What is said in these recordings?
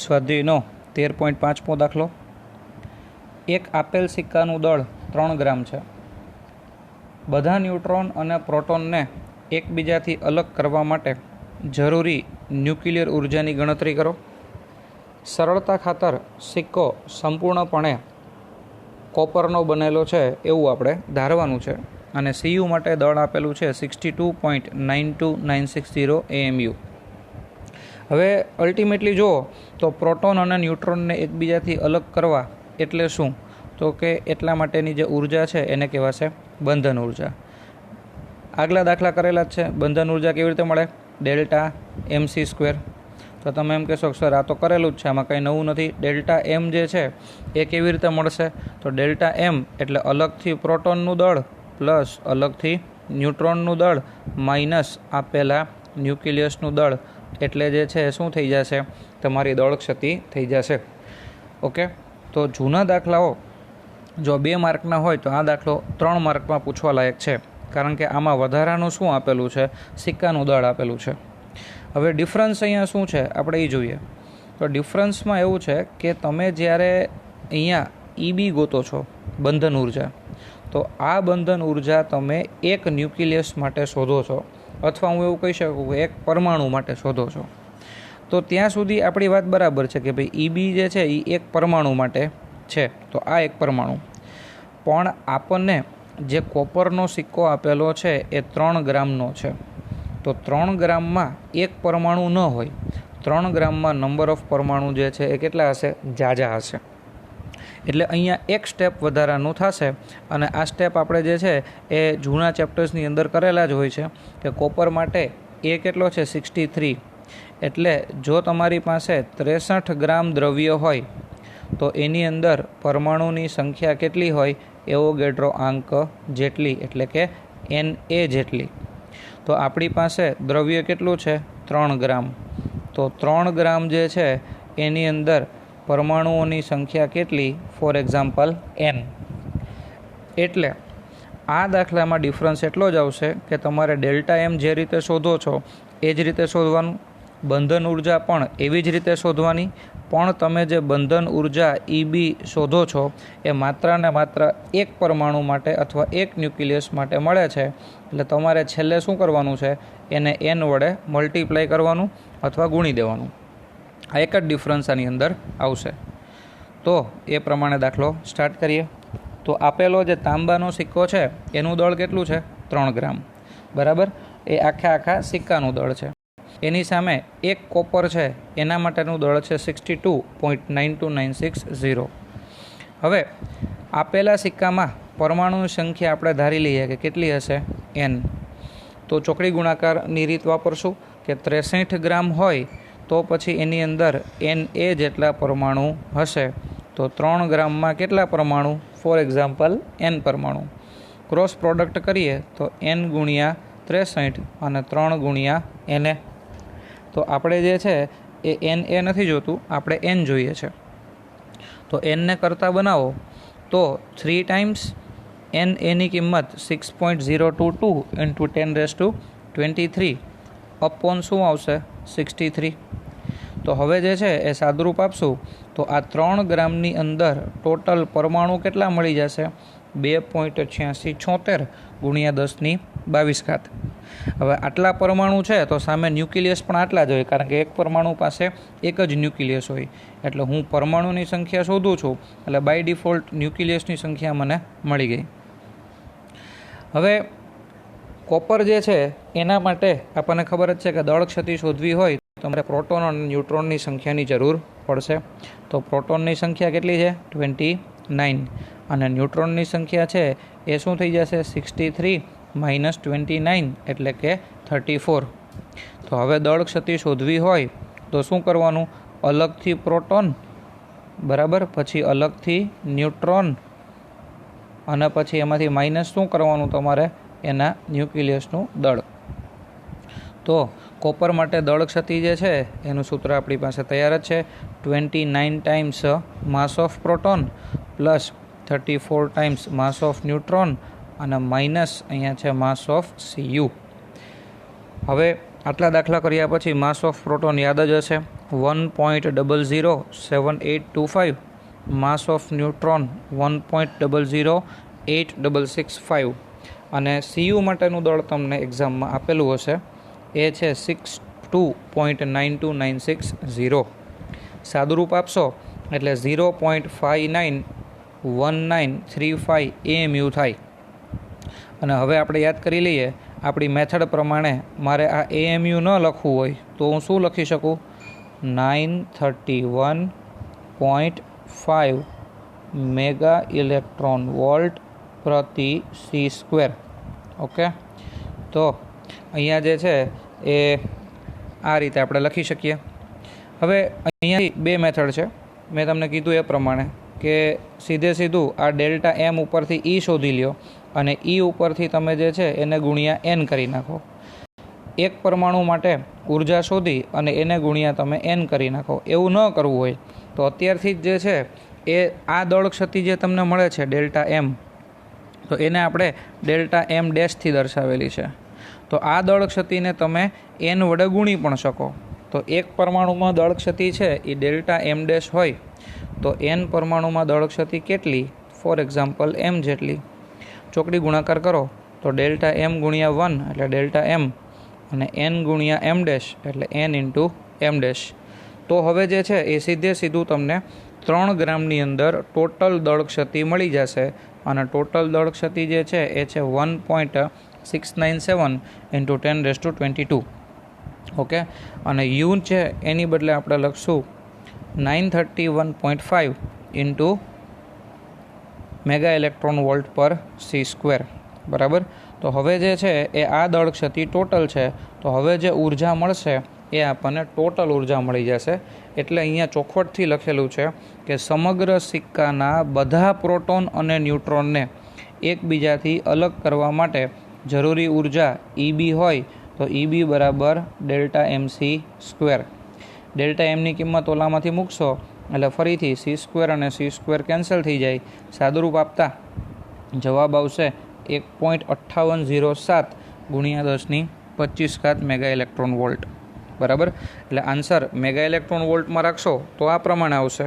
સ્વાધ્યાયનો 13.5મો દાખલો. એક આપેલ સિક્કાનું દળ 3 ગ્રામ છે. બધા ન્યુટ્રોન અને પ્રોટોનને એકબીજાથી અલગ કરવા માટે જરૂરી ન્યુક્લિયર ઉર્જાની ગણતરી કરો. સરળતા ખાતર સિક્કો સંપૂર્ણપણે કોપરનો બનેલો છે એવું આપણે ધારવાનું છે અને સીયુ માટે દળ આપેલું છે 62.92960 AMU. હવે અલ્ટિમેટલી જુઓ તો પ્રોટોન અને ન્યુટ્રોનને એકબીજાથી અલગ કરવા એટલે શું? તો કે એટલા માટેની જે ઉર્જા છે એને કહેવાશે બંધન ઉર્જા. આગલા દાખલા કરેલા જ છે. બંધન ઉર્જા કેવી રીતે મળે? Delta MC². તો તમે એમ કહેશો સર આ તો કરેલું જ છે, આમાં કંઈ નવું નથી. ડેલ્ટા એમ જે છે એ કેવી રીતે મળશે? તો ડેલ્ટા એમ એટલે અલગથી પ્રોટોનનું દળ પ્લસ અલગથી ન્યુટ્રોનનું દળ માઇનસ આપેલા ન્યુક્લિયસનું દળ, એટલે જે છે શું થઈ જશે? તમારી દળ ક્ષતિ થઈ જશે. ઓકે, તો જૂના દાખલાઓ જો 2 માર્કના હોય તો આ દાખલો 3 માર્કમાં પૂછવા લાયક છે, કારણ કે આમાં વધારાનું શું આપેલું છે? સિક્કાનું દળ આપેલું છે. હવે ડિફરન્સ અહીંયા શું છે આપણે એ જોઈએ. તો ડિફરન્સમાં એવું છે કે તમે જ્યારે અહીંયા EB ગોતો છો બંધન ઉર્જા, તો આ બંધન ઉર્જા તમે એક ન્યુક્લિયસ માટે શોધો છો, અથવા હું એવું કહી શકું કે એક પરમાણુ માટે શોધો છો. તો ત્યાં સુધી આપણી વાત બરાબર છે કે ભાઈ EB જે છે એ એક પરમાણુ માટે છે, તો આ એક પરમાણુ. પણ આપણને જે કોપરનો સિક્કો આપેલો છે એ 3 ગ્રામનો છે. તો 3 ગ્રામમાં એક પરમાણુ ન હોય, 3 ગ્રામમાં નંબર ઓફ પરમાણુ જે છે એ કેટલા હશે? ઝાઝા હશે. એટલે અહીંયા એક સ્ટેપ વધારાનું થશે, અને આ સ્ટેપ આપણે જે છે એ જૂના ચેપ્ટર્સની અંદર કરેલા જ હોય છે કે કોપર માટે એ કેટલો છે? 63. એટલે જો તમારી પાસે 63 ગ્રામ દ્રવ્ય હોય તો એની અંદર પરમાણુની સંખ્યા કેટલી હોય? એવોગેડ્રો આંક જેટલી, એટલે કે Na જેટલી. તો આપણી પાસે દ્રવ્ય કેટલું છે? 3 ગ્રામ. તો 3 ગ્રામ જે છે એની અંદર પરમાણુઓની સંખ્યા કેટલી? For example n. એટલે આ દાખલામાં ડિફરન્સ એટલો જ આવશે કે તમારે ડેલ્ટા એમ જે રીતે શોધો છો એ જ રીતે શોધવાનું, બંધન ઉર્જા પણ એવી જ રીતે શોધવાની. પણ તમે જે બંધન ઉર્જા EB શોધો છો એ માત્ર ને માત્ર એક પરમાણુ માટે અથવા એક ન્યુક્લિયસ માટે મળે છે. એટલે તમારે છેલ્લે શું કરવાનું છે? એને n વડે મલ્ટીપ્લાય કરવાનું અથવા ગુણી દેવાનું. આ એક જ ડિફરન્સ આની અંદર આવશે. તો એ પ્રમાણે દાખલો સ્ટાર્ટ કરીએ. તો આપેલો જે તાંબાનો સિક્કો છે એનું દળ કેટલું છે? 3 ગ્રામ. બરાબર, એ આખા સિક્કાનું દળ છે. એની સામે એક કોપર છે એના માટેનું દળ છે 62.92960. હવે આપેલા સિક્કામાં પરમાણુની સંખ્યા આપણે ધારી લઈએ કે કેટલી હશે? n. તો ચોકડી ગુણાકારની રીત વાપરશું કે 63 ગ્રામ હોય તો પછી એની અંદર Na જેટલા પરમાણુ હશે. તો 3 ગ્રામમાં કેટલા પરમાણુ? ફોર એક્ઝામ્પલ n પરમાણુ. ક્રોસ પ્રોડક્ટ કરીએ તો n ગુણ્યા 63 અને 3 ગુણ્યા Na. તો આપણે જે છે એ Na નથી જોતું, આપણે n જોઈએ છે. તો n ને કરતાં બનાવો તો 3 ટાઈમ્સ Naની કિંમત 6.022 ઇન્ટુ 10⁻23 અપોન શું આવશે? 63. તો હવે જે છે એ સાદુરૂપ આપશું તો આ 3 ગ્રામની અંદર ટોટલ પરમાણુ કેટલા મળી જશે? 2.8676 ગુણ્યા 10⁻22. હવે આટલા પરમાણુ છે તો સામે ન્યુક્લિયસ પણ આટલા જ હોય, કારણ કે એક પરમાણુ પાસે એક જ ન્યુક્લિયસ હોય. એટલે હું પરમાણુની સંખ્યા શોધું છું એટલે બાય ડિફોલ્ટ ન્યુક્લિયસની સંખ્યા મને મળી ગઈ. હવે કોપર જે છે એના માટે આપણને ખબર જ છે કે દળ ક્ષતિ શોધવી હોય તો તમારે પ્રોટોન અને ન્યુટ્રોનની સંખ્યાની જરૂર પડશે. તો પ્રોટોનની સંખ્યા કેટલી છે? 29. અને ન્યુટ્રોનની સંખ્યા છે એ શું થઈ જશે? 63 માઇનસ 29 એટલે કે 34. તો હવે દળ ક્ષતિ શોધવી હોય તો શું કરવાનું? અલગથી પ્રોટોન, બરાબર, પછી અલગથી ન્યુટ્રોન, અને પછી એમાંથી માઇનસ શું કરવાનું તમારે? એના ન્યુક્લિયસનું દળ. તો કોપર માટે દળ ક્ષતિ જે છે એનું સૂત્ર આપણી પાસે તૈયાર જ છે. 29 times mass of proton plus 34 times mass of neutron અને માઇનસ અહીંયા છે માસ ઓફ Cu. હવે આટલા દાખલા કર્યા પછી માસ ઓફ પ્રોટોન યાદ જ હશે 1.007825, માસ ઓફ ન્યુટ્રોન 1.008665 અને સીયુ માટેનું દળ તમને એક્ઝામમાં આપેલું હશે એ છે 62.92960. સાદુરૂપ આપશો એટલે 0.591935 AMU થાય. અને હવે આપણે યાદ કરી લઈએ આપણી મેથડ પ્રમાણે મારે આ AMU ન લખવું હોય તો હું શું લખી શકું? 931.5 મેગા ઇલેક્ટ્રોન વોલ્ટ પ્રતિ સી સ્ક્વેર. ઓકે, તો અહીંયા જે છે એ આ રીતે આપણે લખી શકીએ. હવે અહીંયા બે મેથડ છે. મેં તમને કીધું એ પ્રમાણે કે સીધું આ ડેલ્ટા એમ ઉપરથી ઈ શોધી લ્યો અને ઈ ઉપરથી તમે જે છે એને ગુણ્યા એન કરી નાખો. એક પરમાણુ માટે ઉર્જા શોધી અને એને ગુણ્યા તમે એન કરી નાખો. એવું ન કરવું હોય તો અત્યારથી જ જે છે એ આ દળ ક્ષતિ જે તમને મળે છે ડેલ્ટા એમ, તો એને આપણે ડેલ્ટા એમ ડેશથી દર્શાવેલી છે. તો આ દળ ક્ષતિને તમે એન વડે ગુણી પણ શકો. તો એક પરમાણુમાં દળ ક્ષતિ છે એ ડેલ્ટા એમ ડેશ હોય તો એન પરમાણુમાં દળ ક્ષતિ કેટલી? ફોર એક્ઝામ્પલ એમ જેટલી. ચોકડી ગુણાકાર કરો તો ડેલ્ટા એમ ગુણ્યા 1 એટલે ડેલ્ટા એમ અને એન ગુણ્યા એમ ડેશ એટલે એન ઇન્ટુ એમ ડેશ. તો હવે જે છે એ સીધું તમને 3 ગ્રામની અંદર ટોટલ દળ ક્ષતિ મળી જશે અને ટોટલ દળ ક્ષતિ જે છે એ છે 1.697 ઇન્ટુ 10⁻²2. ઓકે, અને યુ છે એની બદલે આપણે લખશું 931.5 ઇન્ટુ મેગા ઇલેક્ટ્રોન વોલ્ટ પર સી સ્ક્વેર. બરાબર. તો હવે જે છે એ આ દળ ક્ષતિ ટોટલ છે. તો હવે જે ઉર્જા મળશે એ આપણને ટોટલ ઉર્જા મળી જશે. એટલે અહીંયા ચોખવટથી લખેલું છે કે સમગ્ર સિક્કાના બધા પ્રોટોન અને ન્યુટ્રોનને એકબીજાથી અલગ કરવા માટે જરૂરી ઉર્જા ઈબી હોય તો ઈબી બરાબર ડેલ્ટા એમસી સ્ક્વેર. ડેલ્ટા એમની કિંમત ઓલામાંથી મૂકશો એટલે ફરીથી સી સ્ક્વેર અને સી સ્ક્વેર કેન્સલ થઈ જાય. સાદુરૂપ આપતા જવાબ આવશે 1.5807 ગુણ્યા 10⁻25 મેગા ઇલેક્ટ્રોન વોલ્ટ. બરાબર. એટલે આન્સર મેગા ઇલેક્ટ્રોન વોલ્ટમાં રાખશો તો આ પ્રમાણે આવશે.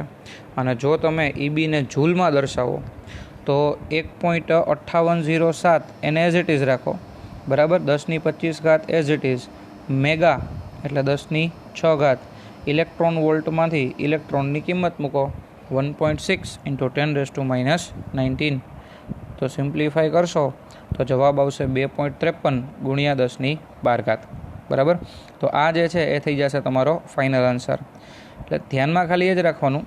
અને જો તમે ઈબીને જૂલમાં દર્શાવો તો 1.5807 એને એઝ ઇટ ઇઝ રાખો. બરાબર. 10⁻25 એઝ ઇટ ઇઝ. મેગા એટલે 10⁶. ઇલેક્ટ્રોન વોલ્ટમાંથી ઇલેક્ટ્રોનની કિંમત મૂકો 1.6 ઇન્ટુ 10⁻19. તો સિમ્પ્લિફાય કરશો તો જવાબ આવશે 2.53 ગુણ્યા 10⁻12. બરાબર. તો આ જે છે એ થઈ જશે તમારો ફાઇનલ આન્સર. એટલે ધ્યાનમાં ખાલી એ જ રાખવાનું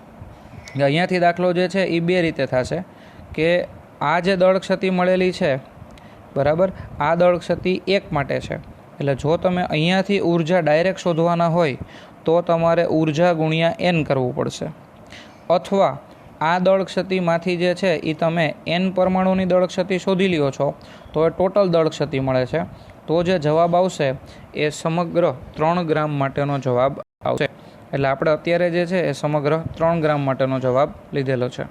કે અહીંયાથી દાખલો જે છે એ બે રીતે થશે કે આ જે દળ ક્ષતિ મળેલી છે, બરાબર, આ દળ ક્ષતિ એક માટે છે. એટલે જો તમે અહીંયાથી ઉર્જા ડાયરેક્ટ શોધવાના હોય તો તમારે ઉર્જા ગુણ્યા એન કરવું પડશે. અથવા આ દળ ક્ષતિમાંથી જે છે એ તમે એન પરમાણુની દળ ક્ષતિ શોધી લ્યો છો તો એ ટોટલ દળ ક્ષતિ મળે છે. તો જે જવાબ આવશે એ સમગ્ર 3 ગ્રામ માટેનો જવાબ આવશે. એટલે આપણે અત્યારે જે છે એ સમગ્ર 3 ગ્રામ માટેનો જવાબ લીધેલો છે.